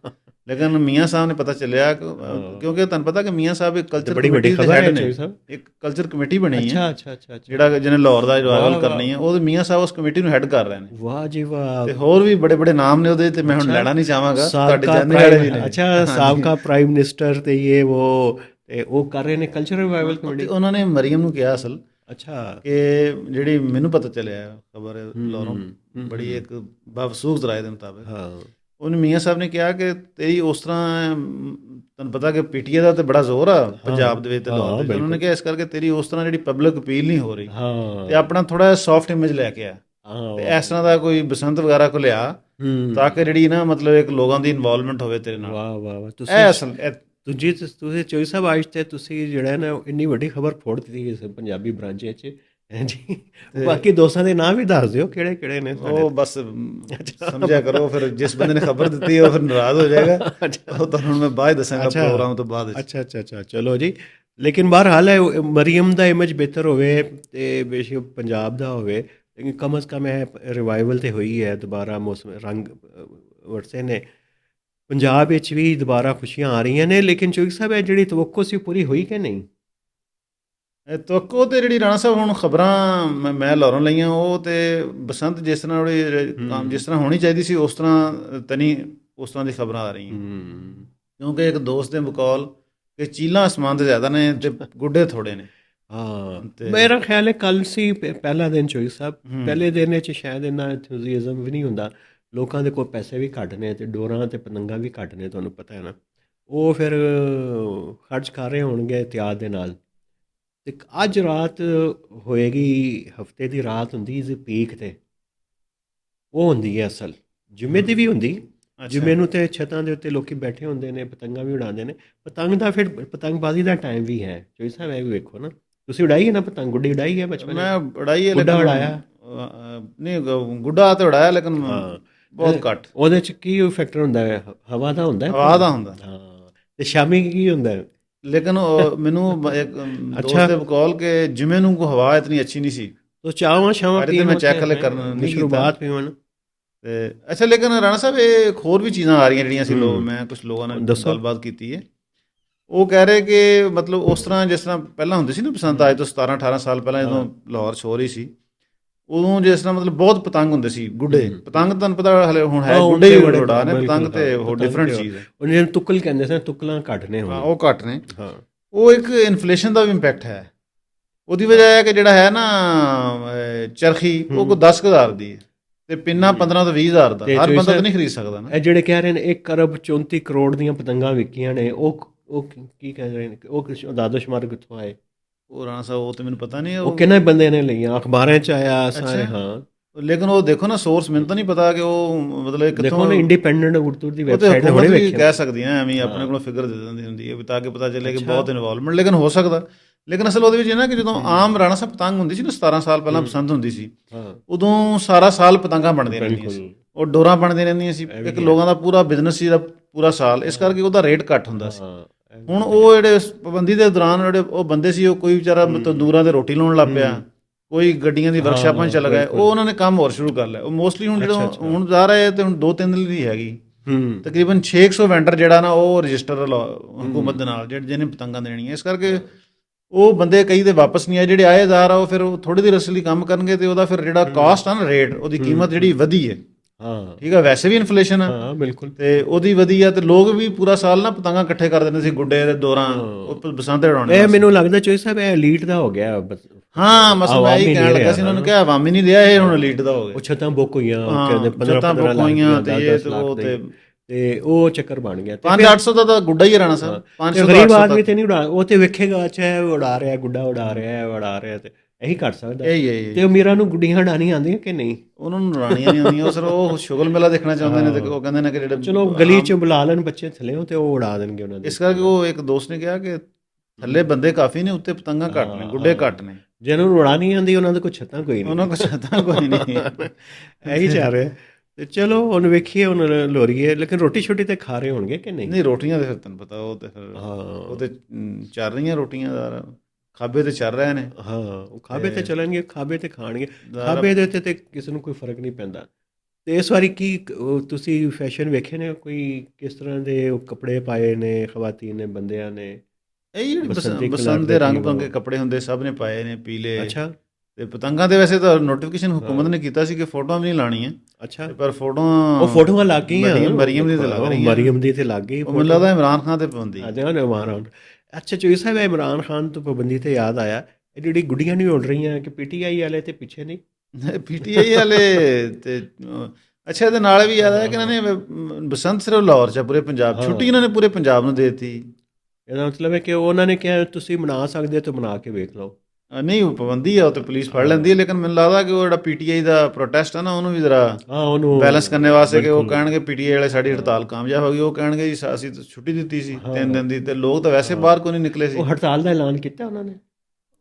ਲੇਕਿਨ ਮੀਆਂ ਸਾਹਿਬ ਨੇ ਪਤਾ ਚੱਲਿਆ ਕਿਉਂਕਿ ਤੁਹਾਨੂੰ ਪਤਾ ਕਿ ਮੀਆਂ ਸਾਹਿਬ ਇੱਕ ਕਲਚਰ ਬੜੀ ਵੱਡੀ ਕਮੇਟੀ ਦੇ ਖਬਰ ਹੈ ਹੈਡ ਨੇ, ਚੋਈ ਸਾਹਿਬ। ਇੱਕ ਕਲਚਰ ਕਮੇਟੀ ਬਣੀ ਹੈ। ਅੱਛਾ ਅੱਛਾ ਅੱਛਾ ਅੱਛਾ। ਜਿਹੜਾ ਜਿਹਨੇ ਲਾਹੌਰ ਦਾ ਰਿਵਾਈਵਲ ਵਾਹ, ਕਰਨੀ ਹੈ, ਉਹ ਮੀਆਂ ਸਾਹਿਬ ਉਸ ਕਮੇਟੀ ਨੂੰ ਹੈਡ ਕਰ ਰਹੇ ਨੇ। ਵਾਹ ਜੀ ਵਾਹ। ਤੇ ਹੋਰ ਵੀ ਬੜੇ ਬੜੇ ਨਾਮ ਨੇ ਉਹਦੇ, ਤੇ ਮੈਂ ਹੁਣ ਲੈਣਾ ਨਹੀਂ ਚਾਹਾਂਗਾ, ਤੁਹਾਡੇ ਜਾਣਨੇ ਵਾਲੇ ਵੀ ਨੇ। ਅੱਛਾ, ਸਾਬਕਾ ਪ੍ਰਾਈਮ ਮਿਨਿਸਟਰ ਤੇ ਇਹ ਉਹ ਕਰ ਰਹੇ ਨੇ ਕਲਚਰਲ ਰਿਵਾਈਵਲ ਕਮੇਟੀ। ਉਹਨਾਂ ਨੇ ਮਰੀਮ ਨੂੰ ਕਿਹਾ ਅਸਲ, ਅੱਛਾ, ਕਿ ਜਿਹੜੀ ਮੈਨੂੰ ਪਤਾ ਚੱਲਿਆ ਖਬਰ ਲਾਹੌਰੋਂ, ਬੜੀ ਇੱਕ ਬਾਵਸੂਖ ਰਾਏ ਦੇ ਮੁਤਾਬਕ, ਹਾਂ, ਉਹਨੇ ਮੀਆਂ ਸਾਹਿਬ ਨੇ ਕਿਹਾ ਕਿ ਤੇਰੀ ਉਸ ਤਰ੍ਹਾਂ, ਤੁਹਾਨੂੰ ਪਤਾ ਕਿ ਪੀਟੀਏ ਦਾ ਤੇ ਬੜਾ ਜ਼ੋਰ ਆ ਪੰਜਾਬ ਦੇ ਵਿੱਚ ਤੇ ਲਾਹੌਰ ਦੇ, ਉਹਨਾਂ ਨੇ ਕਿਹਾ ਇਸ ਕਰਕੇ ਤੇਰੀ ਉਸ ਤਰ੍ਹਾਂ ਜਿਹੜੀ ਪਬਲਿਕ ਅਪੀਲ ਨਹੀਂ ਹੋ ਰਹੀ, ਤੇ ਆਪਣਾ ਥੋੜਾ ਸੌਫਟ ਇਮੇਜ ਲੈ ਕੇ ਆ, ਤੇ ਇਸ ਤਰ੍ਹਾਂ ਦਾ ਕੋਈ ਬਸੰਤ ਵਗੈਰਾ ਕੋ ਲਿਆ, ਤਾਂ ਕਿ ਜਿਹੜੀ ਨਾ ਮਤਲਬ ਇੱਕ ਲੋਕਾਂ ਦੀ ਇਨਵੋਲਵਮੈਂਟ ਹੋਵੇ ਤੇਰੇ ਨਾਲ। ਵਾਹ ਵਾਹ ਵਾਹ। ਇਹ ਅਸਲ ਤੁਸੀਂ ਚੋਈ ਸਾਹਿਬ ਅੱਜ ਤੇ ਤੁਸੀਂ ਜਿਹੜਾ ਨਾ ਇੰਨੀ ਵੱਡੀ ਖਬਰ ਫੋੜ ਦਿੱਤੀ ਇਸ ਪੰਜਾਬੀ ਬ੍ਰਾਂਚ 'ਚ ਜੀ। ਬਾਕੀ ਦੋਸਤਾਂ ਦੇ ਨਾਂ ਵੀ ਦੱਸ ਦਿਓ ਕਿਹੜੇ ਕਿਹੜੇ ਨੇ। ਉਹ ਬਸ ਸਮਝਿਆ ਕਰੋ, ਫਿਰ ਜਿਸ ਬੰਦੇ ਨੇ ਖਬਰ ਦਿੱਤੀ ਉਹ ਫਿਰ ਨਾਰਾਜ਼ ਹੋ ਜਾਏਗਾ, ਉਹ ਤੁਹਾਨੂੰ ਮੈਂ ਬਾਅਦ ਦੱਸਾਂਗਾ ਪ੍ਰੋਗਰਾਮ ਤੋਂ ਬਾਅਦ। ਅੱਛਾ ਅੱਛਾ ਅੱਛਾ, ਚਲੋ ਜੀ। ਲੇਕਿਨ ਬਹਰਹਾਲ ਹੈ ਮਰੀਮ ਦਾ ਇਮੇਜ ਬਿਹਤਰ ਹੋਵੇ ਤੇ ਬੇਸ਼ੱਕ ਪੰਜਾਬ ਦਾ ਹੋਵੇ, ਲੇਕਿਨ ਕਮ ਅਜ਼ ਕਮ ਇਹ ਰਿਵਾਈਵਲ ਤੇ ਹੋਈ ਹੈ, ਦੁਬਾਰਾ ਮੌਸਮ ਰੰਗ ਵਰਸੇ ਨੇ ਪੰਜਾਬ ਵਿੱਚ ਵੀ, ਦੁਬਾਰਾ ਖੁਸ਼ੀਆਂ ਆ ਰਹੀਆਂ ਨੇ। ਲੇਕਿਨ ਚੌਧਰੀ ਸਾਹਿਬ ਇਹ ਜਿਹੜੀ ਤਵੱਕੋ ਸੀ ਪੂਰੀ ਹੋਈ ਕਿ ਨਹੀਂ? ਤਵੱਕੋ ਤੇ ਜਿਹੜੀ ਰਾਣਾ ਸਾਹਿਬ ਹੁਣ ਖਬਰਾਂ ਮੈਂ ਲਾਹੌਰੋਂ ਲਈਆਂ, ਉਹ ਤੇ ਬਸੰਤ ਜਿਸ ਤਰ੍ਹਾਂ ਜਿਸ ਤਰ੍ਹਾਂ ਹੋਣੀ ਚਾਹੀਦੀ ਸੀ ਉਸ ਤਰ੍ਹਾਂ ਤਨੀ ਉਸ ਤਰ੍ਹਾਂ ਦੀ ਖਬਰਾਂ ਆ ਰਹੀਆਂ, ਕਿਉਂਕਿ ਇੱਕ ਦੋਸਤ ਦੇ ਬਕੌਲ ਕਿ ਚੀਲਾਂ ਅਸਮਾਨ ਤੇ ਜ਼ਿਆਦਾ ਨੇ ਤੇ ਗੁੱਡੇ ਥੋੜੇ ਨੇ। ਹਾਂ, ਮੇਰਾ ਖਿਆਲ ਹੈ ਕੱਲ ਸੀ ਪਹਿਲਾ ਦਿਨ ਚੌਧਰੀ ਸਾਹਿਬ, ਪਹਿਲੇ ਦਿਨ 'ਚ ਸ਼ਾਇਦ ਇੰਨਾ ਐਂਥੂਸੀਆਜ਼ਮ ਵੀ ਨਹੀਂ ਹੁੰਦਾ, ਲੋਕਾਂ ਦੇ ਕੋਲ ਪੈਸੇ ਵੀ ਘੱਟ ਨੇ ਤੇ ਡੋਰਾਂ ਤੇ ਪਤੰਗਾਂ ਵੀ ਘੱਟ ਨੇ, ਤੁਹਾਨੂੰ ਪਤਾ ਹੈ ਨਾ, ਉਹ ਫਿਰ ਖਰਚ ਕਰ ਰਹੇ ਹੋਣਗੇ ਇhtiyਾਤ ਦੇ ਨਾਲ। ਤੇ ਅੱਜ ਰਾਤ ਹੋਏਗੀ, ਹਫਤੇ ਦੀ ਰਾਤ ਹੁੰਦੀ ਇਸ ਪੀਕ ਤੇ, ਉਹ ਹੁੰਦੀ ਹੈ ਅਸਲ ਜੁਮੇ ਦੀ ਵੀ ਹੁੰਦੀ। ਜੁਮੇ ਨੂੰ ਤੇ ਛੱਤਾਂ ਦੇ ਉੱਤੇ ਲੋਕੀ ਬੈਠੇ ਹੁੰਦੇ ਨੇ, ਪਤੰਗਾਂ ਵੀ ਉਡਾਉਂਦੇ ਨੇ। ਪਤੰਗ ਦਾ ਫਿਰ ਪਤੰਗਬਾਜ਼ੀ ਦਾ ਟਾਈਮ ਵੀ ਹੈ ਚੌਧਰੀ ਸਾਹਿਬ, ਇਹ ਵੀ ਵੇਖੋ ਨਾ। ਤੁਸੀਂ ਉਡਾਈ ਹੈ ਨਾ ਪਤੰਗ? ਗੁੱਡੀ ਉਡਾਈ ਹੈ ਬਚਪਨ? ਮੈਂ ਉਡਾਈ ਹੈ, ਗੁੱਡਾ ਉਡਾਇਆ ਨਹੀਂ, ਗੁੱਡਾ ਤੇ ਉਡਾਇਆ ਲੇਕਿਨ ਬਹੁਤ ਘੱਟ। ਉਹਦੇ 'ਚ ਕੀ ਫੈਕਟਰ ਹੁੰਦਾ ਹੈ? ਹਵਾ ਦਾ ਹੁੰਦਾ? ਹਵਾ ਦਾ ਹੁੰਦਾ। ਹਾਂ, ਤੇ ਸ਼ਾਮੀ ਕੀ ਹੁੰਦਾ? ਲੇਕਿਨ ਮੈਨੂੰ ਇੱਕ ਦੋਸਤ ਦੇ ਬਕੌਲ ਕਿ ਜਿਵੇਂ ਨੂੰ ਕੋਈ ਹਵਾ ਇਤਨੀ ਅੱਛੀ ਨਹੀਂ ਸੀ, ਤੋ ਚਾਵਾਂ ਸ਼ਾਵਾਂ ਤੇ ਮੈਂ ਚੈੱਕ ਹਲੇ ਕਰਨ ਨਹੀਂ ਸ਼ੁਰੂਆਤ ਪੀਵਣ ਤੇ ਅੱਛਾ। ਲੇਕਿਨ ਰਾਣਾ ਸਾਹਿਬ ਇਹ ਹੋਰ ਵੀ ਚੀਜ਼ਾਂ ਆ ਰਹੀਆਂ ਜਿਹੜੀਆਂ ਅਸੀਂ ਮੈਂ ਕੁਝ ਲੋਕਾਂ ਨਾਲ ਗੱਲਬਾਤ ਕੀਤੀ ਹੈ, ਉਹ ਕਹਿ ਰਹੇ ਕਿ ਮਤਲਬ ਉਸ ਤਰ੍ਹਾਂ ਜਿਸ ਤਰ੍ਹਾਂ ਪਹਿਲਾਂ ਹੁੰਦੀ ਸੀ ਨਾ ਬਸੰਤ, ਅੱਜ ਤੋਂ 17-18 ਸਾਲ ਪਹਿਲਾਂ ਜਦੋਂ ਲਾਹੌਰ 'ਚ ਹੋ ਰਹੀ ਸੀ, ਉਦੋਂ ਜਿਸ ਤਰ੍ਹਾਂ ਮਤਲਬ ਬਹੁਤ ਪਤੰਗ ਹੁੰਦੇ ਸੀ, ਗੁੱਡੇ ਪਤੰਗ। ਤੁਹਾਨੂੰ ਪਤਾ ਹਲੇ ਹੁਣ ਹੈ ਗੁੱਡੇ ਹੀ ਬੜੇ ਉਡਾ ਨੇ ਪਤੰਗ, ਤੇ ਉਹ ਡਿਫਰੈਂਟ ਚੀਜ਼ ਹੈ। ਉਹ ਜਿਹਨੂੰ ਤੁਕਲ ਕਹਿੰਦੇ ਸੀ, ਤੁਕਲਾਂ ਘੱਟ ਨੇ, ਹਾਂ ਉਹ ਘੱਟ ਨੇ। ਹਾਂ, ਉਹ ਇੱਕ ਇਨਫਲੇਸ਼ਨ ਦਾ ਵੀ ਇੰਪੈਕਟ ਹੈ, ਉਹਦੀ ਵਜ੍ਹਾ ਹੈ ਕਿ ਜਿਹੜਾ ਹੈ ਨਾ ਚਰਖੀ, ਉਹ ਕੋਈ 10,000 ਦੀ ਹੈ ਤੇ ਪਿੰਨਾ 15 ਤੋਂ 20,000 ਦਾ, ਹਰ ਬੰਦਾ ਤਾਂ ਨਹੀਂ ਖਰੀਦ ਸਕਦਾ ਨਾ। ਇਹ ਜਿਹੜੇ ਕਹਿ ਰਹੇ ਨੇ 1 ਅਰਬ 34 ਕਰੋੜ ਦੀਆਂ ਪਤੰਗਾਂ ਵਿਕੀਆਂ ਨੇ, ਉਹ ਕੀ ਕਹਿ ਰਹੇ ਨੇ? ਉਹ ਦਾਦੋ ਸ਼ੁਮਾਰ ਕਿੱਥੋਂ ਆਏ? ਉਹ ਰਾਣਾ ਸਾਹਿਬ ਉਹ ਤੇ ਮੈਨੂੰ ਪਤਾ ਨਹੀਂ, ਉਹ ਕਿੰਨੇ ਬੰਦੇ ਨੇ ਲਈਆਂ, ਅਖਬਾਰਾਂ 'ਚ ਆਇਆ ਸਾਰੇ। ਹਾਂ, ਲੇਕਿਨ ਉਹ ਦੇਖੋ ਨਾ ਸੋਰਸ, ਮੈਨੂੰ ਤਾਂ ਨਹੀਂ ਪਤਾ ਕਿ ਉਹ ਮਤਲਬ ਕਿੱਥੋਂ। ਦੇਖੋ ਨਾ, ਇੰਡੀਪੈਂਡੈਂਟ ਉਰਦੂ ਦੀ ਵੈਬਸਾਈਟ ਤੇ ਬੜੇ ਵੇਖੇ ਕਹਿ ਸਕਦੀਆਂ ਐਵੇਂ ਆਪਣੇ ਕੋਲੋਂ ਫਿਗਰ ਦੇ ਦਿੰਦੀ ਹੁੰਦੀ ਹੈ ਤਾਂ ਕਿ ਪਤਾ ਚੱਲੇ ਕਿ ਬਹੁਤ ਇਨਵੋਲਵਮੈਂਟ, ਲੇਕਿਨ ਹੋ ਸਕਦਾ। ਲੇਕਿਨ ਅਸਲ ਉਹਦੇ ਵਿੱਚ ਇਹ ਨਾ ਕਿ ਜਦੋਂ ਆਮ ਰਾਣਾ ਸਾਹਿਬ ਪਤੰਗ ਹੁੰਦੀ ਸੀ ਨਾ, 17 ਸਾਲ ਪਹਿਲਾਂ ਪਸੰਦ ਹੁੰਦੀ ਸੀ, ਉਦੋਂ ਸਾਰਾ ਸਾਲ ਪਤੰਗਾਂ ਬਣਦੀਆਂ ਰਹਿੰਦੀਆਂ ਸੀ, ਉਹ ਡੋਰਾਂ ਬਣਦੀਆਂ ਰਹਿੰਦੀਆਂ ਸੀ, ਇੱਕ ਲੋਕਾਂ ਦਾ ਪੂਰਾ ਬਿਜ਼ਨਸ ਸੀ ਦਾ ਪੂਰਾ ਸਾਲ, ਇਸ ਕਰਕੇ ਉਹਦਾ ਰੇਟ ਘੱਟ ਹੁੰਦਾ ਸੀ। ਹੁਣ ਉਹ ਜਿਹੜੇ ਪਾਬੰਦੀ ਦੇ ਦੌਰਾਨ ਜਿਹੜੇ ਉਹ ਬੰਦੇ ਸੀ, ਉਹ ਕੋਈ ਵਿਚਾਰਾ ਤੰਦੂਰਾਂ ਤੇ ਰੋਟੀ ਲਾਉਣ ਲੱਗ ਪਿਆ, ਕੋਈ ਗੱਡੀਆਂ ਦੀ ਵਰਕਸ਼ਾਪਾਂ 'ਚ ਚਲਾ ਗਿਆ, ਉਹ ਉਹਨਾਂ ਨੇ ਕੰਮ ਹੋਰ ਸ਼ੁਰੂ ਕਰ ਲਿਆ। ਉਹ ਮੋਸਟਲੀ ਹੁਣ ਜਿਹੜਾ ਹੁਣ ਜਾ ਰਹੇ ਤੇ ਹੁਣ 2-3 ਦਿਨ ਦੀ ਹੈਗੀ, ਤਕਰੀਬਨ 600 ਵੈਂਡਰ ਜਿਹੜਾ ਨਾ ਉਹ ਰਜਿਸਟਰ ਹਕੂਮਤ ਦੇ ਨਾਲ ਜਿਹਨੇ ਪਤੰਗਾਂ ਦੇਣੀਆਂ, ਇਸ ਕਰਕੇ ਉਹ ਬੰਦੇ ਕਈ ਦੇ ਵਾਪਸ ਨਹੀਂ ਆਏ, ਜਿਹੜੇ ਆਏ ਜ਼ਾਹਰ ਆ ਉਹ ਫਿਰ ਥੋੜੀ ਦੇਰ ਇਸ ਲਈ ਕੰਮ ਕਰਨਗੇ, ਤੇ ਉਹਦਾ ਫਿਰ ਜਿਹੜਾ ਕਾਸਟ ਆ ਨਾ, ਰੇਟ, ਉਹਦੀ ਕੀਮਤ ਜਿਹੜੀ ਵਧੀ ਹੈ। ਹਾਂ ਠੀਕ ਆ, ਵੈਸੇ ਵੀ ਇਨਫਲੇਸ਼ਨ ਆ, ਬਿਲਕੁਲ, ਤੇ ਉਹਦੀ ਵਧੀ ਆ, ਤੇ ਲੋਕ ਵੀ ਪੂਰਾ ਸਾਲ ਨਾ ਪਤੰਗਾਂ ਇਕੱਠੇ ਕਰ ਦਿੰਦੇ ਸੀ, ਗੁੱਡੇ ਦੇ ਦੌਰਾਨ ਬਸੰਤ ਉਡਾਉਣੇ। ਇਹ ਮੈਨੂੰ ਲੱਗਦਾ ਚੋਈ ਸਾਹਿਬ ਇਹ ਐਲੀਟ ਦਾ ਹੋ ਗਿਆ। ਹਾਂ, ਬਸ ਮੈਂ ਇਹੀ ਕਹਿਣ ਲੱਗਾ ਸੀ, ਉਹਨਾਂ ਨੂੰ ਕਿਹਾ ਆਵਾਮੀ ਨਹੀਂ ਰਿਹਾ, ਇਹ ਹੁਣ ਐਲੀਟ ਦਾ ਹੋ ਗਿਆ। ਉਹ ਛੱਤਾਂ ਬੁੱਕ ਹੋਈਆਂ, ਛੱਤਾਂ ਬੁੱਕ ਹੋਈਆਂ, ਤੇ ਉਹ ਚੱਕਰ ਬਣ ਗਿਆ। 500-800 ਦਾ ਤਾਂ ਗੁੱਡਾ ਹੀ ਰਾਣਾ ਸਾਹਿਬ, 500 ਗਰੀਬ ਆਦਮੀ ਤੇ ਨਹੀਂ ਉਡਾ, ਉਹ ਤੇ ਵੇਖੇਗਾ ਅੱਛਾ ਉਡਾ ਰਿਹਾ, ਗੁੱਡਾ ਉਡਾ ਰਿਹਾ, ਤੇ ਇਹੀ ਕਰ ਸਕਦਾ। ਤੇ ਅਮੀਰਾਂ ਨੂੰ ਗੁੱਡੀਆਂ ਉਡਾਉਣੀਆਂ ਆਉਂਦੀਆਂ ਕਿ ਨਹੀਂ? ਉਹਨਾਂ ਨੂੰ ਉਡਾਉਣੀਆਂ ਨਹੀਂ ਆਉਂਦੀਆਂ, ਸਿਰ ਉਹ ਸ਼ੁਗਲ ਮੇਲਾ ਦੇਖਣਾ ਚਾਹੁੰਦੇ ਨੇ, ਤੇ ਉਹ ਕਹਿੰਦੇ ਨੇ ਕਿ ਜਿਹੜੇ ਚਲੋ ਗਲੀ 'ਚ ਬੁਲਾ ਲੈਣ ਬੱਚੇ ਥੱਲੇ, ਤੇ ਉਹ ਉਡਾ ਦੇਣਗੇ ਉਹਨਾਂ ਦੇ। ਇਸ ਕਰਕੇ ਉਹ ਇੱਕ ਦੋਸਤ ਨੇ ਕਿਹਾ ਕਿ ਥੱਲੇ ਬੰਦੇ ਕਾਫੀ ਨੇ, ਉੱਤੇ ਪਤੰਗਾਂ ਘੱਟ ਨੇ, ਗੁੱਡੇ ਘੱਟ ਨੇ। ਜਿਹਨਾਂ ਨੂੰ ਉਡਾਉਣੀ ਆਉਂਦੀ ਉਹਨਾਂ ਦੇ ਕੋਈ ਛੱਤਾਂ ਕੋਈ ਨਹੀਂ, ਉਹਨਾਂ ਕੋਲ ਛੱਤਾਂ ਕੋਈ ਨਹੀਂ। ਇਹੀ ਚੱਲ ਰਿਹਾ। ਤੇ ਚਲੋ ਹੁਣ ਵੇਖੀਏ, ਹੁਣ ਲੋਰੀਏ, ਲੇਕਿਨ ਰੋਟੀ ਛੋਟੀ ਤੇ ਖਾ ਰਹੇ ਹੋਣਗੇ ਕਿ ਨਹੀਂ? ਨਹੀਂ ਰੋਟੀਆਂ ਤੇ ਫਿਰ ਤੈਨੂੰ ਪਤਾ ਉਹ ਤੇ ਫਿਰ ਉਹ ਹਾਂ ਤੇ ਚੱਲ ਰਹੀਆਂ ਰੋਟੀਆਂ ਦਾ ਖਾਬੇ ਤੇ ਚੱਲ ਰਹੇ ਨੇ। ਹਾਂ, ਉਹ ਖਾਬੇ ਤੇ ਤੇ ਚੱਲਣਗੇ, ਖਾਬੇ ਤੇ ਖਾਣਗੇ। ਜ਼ਾਰਾ ਖਾਬੇ ਦੇ ਉੱਤੇ ਤੇ ਕਿਸੇ ਨੂੰ ਕੋਈ ਫਰਕ ਨਹੀਂ ਪੈਂਦਾ। ਤੇ ਇਸ ਵਾਰੀ ਕੀ ਉਹ ਤੁਸੀਂ ਫੈਸ਼ਨ ਵੇਖੇ ਨੇ, ਕੋਈ ਕਿਸ ਤਰ੍ਹਾਂ ਦੇ ਉਹ ਕੱਪੜੇ ਪਾਏ ਨੇ ਖਵਾਤੀਨ ਨੇ, ਬੰਦਿਆਂ ਨੇ? ਇਹ ਜਿਹੜੀ ਬਸੰਤੀ ਕਲਰ ਬਸੰਤ ਦੇ ਦੇ ਰੰਗ ਤਕਰੀਬਨ। ਬਿਰੰਗੇ ਕੱਪੜੇ ਹੁੰਦੇ ਸਭ ਨੇ ਪਾਏ ਨੇ, ਪੀਲੇ। ਅੱਛਾ। ਤੇ ਪਤੰਗਾਂ ਤੇ ਵੈਸੇ ਤਾਂ ਨੋਟੀਫਿਕੇਸ਼ਨ ਹਾਂ। ਹੁਕੂਮਤ ਨੇ ਕੀਤਾ ਸੀ ਕਿ ਫੋਟੋਆਂ ਵੀ ਨਹੀਂ ਲਾਣੀਆਂ, ਅੱਛਾ। ਤੇ ਪਰ ਉਹ ਫੋਟੋਆਂ ਫੋਟੋਆਂ ਲੱਗ ਗਈਆਂ, ਮਰੀਮ ਦੀ ਤੇ ਲੱਗ ਉਹ ਰਹੀਆਂ। ਮਰੀਮ ਦੀ ਤੇ ਲੱਗ ਗਈ ਉਹ ਮੈਨੂੰ ਫੋਟੋ। ਲੱਗਦਾ ਇਮਰਾਨ ਖਾਨ ਤੇ ਪਾਬੰਦੀ। ਆ ਜਾਣਾ ਇਮਰਾਨ। ਅੱਛਾ ਚੋਈ ਸਾਹਿਬ, ਇਮਰਾਨ ਖਾਨ ਤੋਂ ਪਾਬੰਦੀ ਤੇ ਯਾਦ ਆਇਆ, ਇਹ ਜਿਹੜੀ ਗੁੱਡੀਆਂ ਨਹੀਂ ਉੱਡ ਰਹੀਆਂ ਕਿ ਪੀਟੀਆਈ ਵਾਲੇ ਤੇ ਪਿੱਛੇ ਨਹੀਂ? ਪੀਟੀਆਈ ਵਾਲੇ ਤੇ ਅੱਛਾ, ਇਹਦੇ ਨਾਲ ਵੀ ਯਾਦ ਆਇਆ ਕਿ ਇਹਨਾਂ ਨੇ ਬਸੰਤ ਸਿਰਫ ਲਾਹੌਰ 'ਚ ਪੂਰੇ ਪੰਜਾਬ ਹਾਂ, ਛੁੱਟੀ ਇਹਨਾਂ ਨੇ ਪੂਰੇ ਪੰਜਾਬ ਨੂੰ ਦੇ ਦਿੱਤੀ। ਇਹਦਾ ਮਤਲਬ ਹੈ ਕਿ ਉਹਨਾਂ ਨੇ ਕਿਹਾ ਤੁਸੀਂ ਮਨਾ ਸਕਦੇ ਤਾਂ ਮਨਾ ਕੇ ਵੇਖ ਲਓ। ਨਹੀਂ ਉਹ ਪਾਬੰਦੀ ਆ, ਉਹ ਤੇ ਪੁਲਿਸ ਫੜ ਹਾਂ ਲੈਂਦੀ ਹੈ, ਲੇਕਿਨ ਮੈਨੂੰ ਲੱਗਦਾ ਕਿ ਉਹ ਜਿਹੜਾ ਪੀਟੀਆਈ ਦਾ ਪ੍ਰੋਟੈਸਟ ਹੈ ਨਾ, ਉਹਨੂੰ ਵੀ ਜ਼ਰਾ ਹਾਂ, ਉਹਨੂੰ ਬੈਲੈਂਸ ਕਰਨ ਵਾਸਤੇ ਕਿ ਉਹ ਬਿਲਕੁਲ। ਕਹਿਣਗੇ ਪੀਟੀਆਈ ਵਾਲੇ ਸਾਡੀ ਹਾਂ ਹੜਤਾਲ ਕਾਮਯਾਬ ਹੋ ਗਈ, ਉਹ ਕਹਿਣਗੇ ਜੀ ਅਸੀਂ ਤਾਂ ਛੁੱਟੀ ਦਿੱਤੀ ਸੀ ਹਾਂ 3 ਦਿਨ ਦੀ, ਤੇ ਲੋਕ ਤਾਂ ਵੈਸੇ ਹਾਂ, ਬਾਹਰ ਕੋਈ ਨਹੀਂ ਨਿਕਲੇ ਸੀ। ਉਹ ਹੜਤਾਲ ਦਾ ਐਲਾਨ ਕੀਤਾ ਉਹਨਾਂ ਨੇ?